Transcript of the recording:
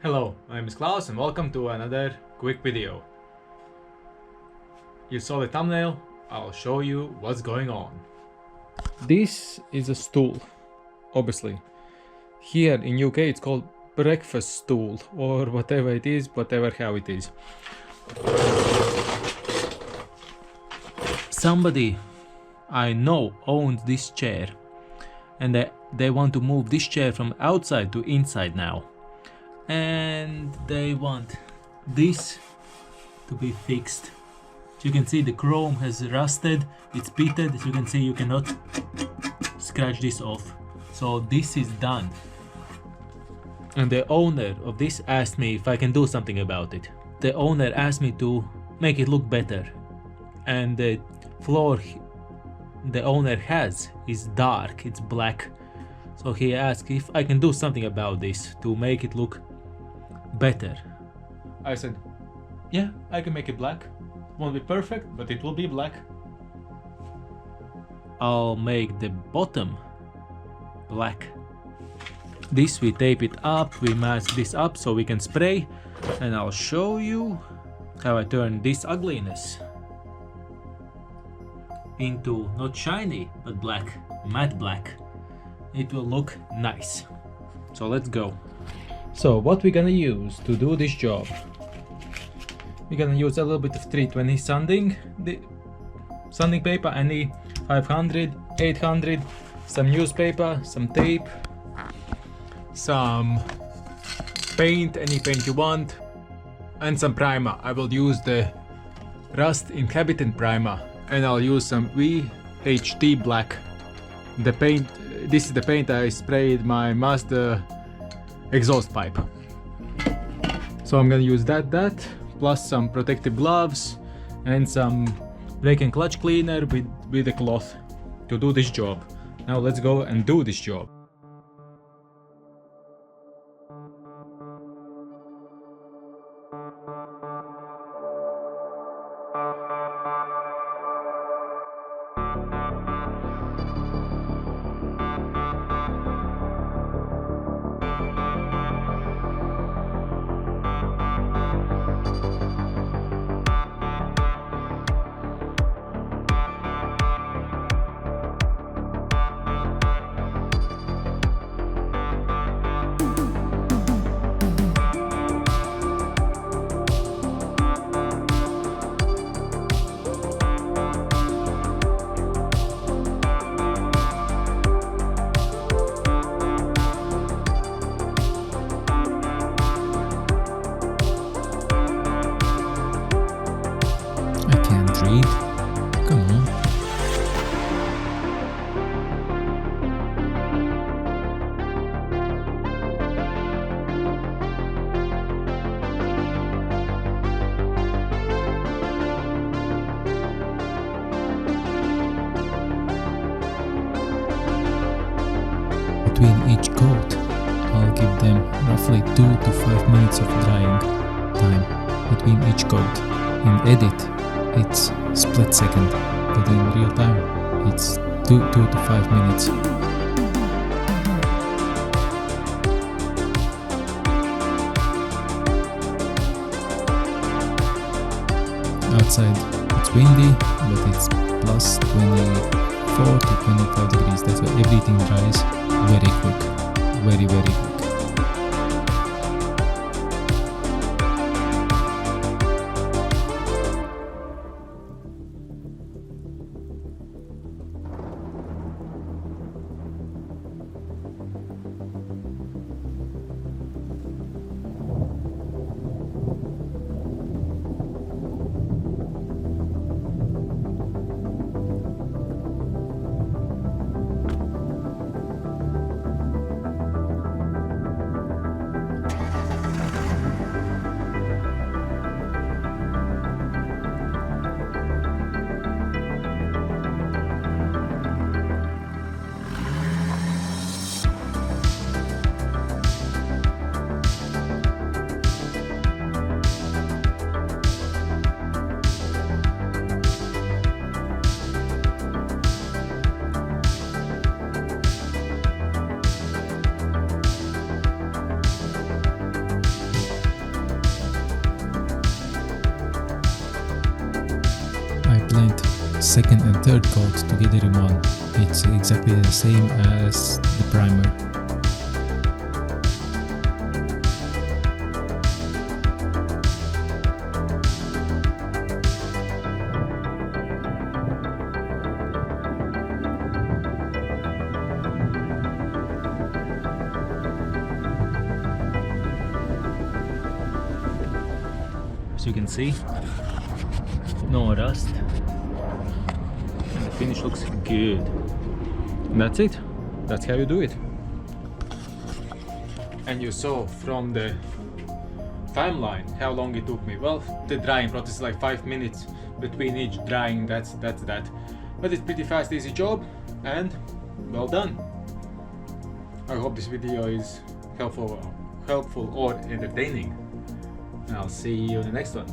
Hello, my name is Klaus and welcome to another quick video. You saw the thumbnail, I'll show you what's going on. This is a stool, obviously. Here in UK it's called breakfast stool or whatever it is, whatever how it is. Somebody I know owns this chair and they want to move this chair from outside to inside now. And they want this to be fixed. As you can see, the chrome has rusted, it's pitted. As you can see, you cannot scratch this off. So this is done. And the owner of this asked me if I can do something about it. The owner asked me to make it look better. And the floor the owner has is dark, it's black. So he asked if I can do something about this to make it look better. I said, yeah, I can make it black. Won't be perfect, but it will be black. I'll make the bottom black. This we tape it up, we mask this up so we can spray, and I'll show you how I turn this ugliness into not shiny but black, matte black. It will look nice. So let's go. So what we're gonna use to do this job, we're gonna use a little bit of 320 sanding paper, any 500, 800, some newspaper, some tape, some paint, any paint you want, and some primer. I will use the rust inhabitant primer and I'll use some VHT black. The paint, this is the paint I sprayed my Mazda exhaust pipe. So I'm gonna use that plus some protective gloves and some brake and clutch cleaner with a cloth to do this job. Now let's go and do this job. Read. Come on. Between each coat, I'll give them roughly 2 to 5 minutes of drying time between each coat. In edit, it's split second, but in real time it's 2 to 5 minutes. Outside it's windy, but it's plus 24 to 25 degrees. That's why everything dries very quick, very quick. second and third coat together in one. It's exactly the same as the primer. As you can see, no rust, and the finish looks good. And that's it. That's how you do it. And you saw from the timeline how long it took me. Well, the drying process is like 5 minutes between each drying. That's that. But it's pretty fast, easy job, and well done. I hope this video is helpful or entertaining. I'll see you in the next one.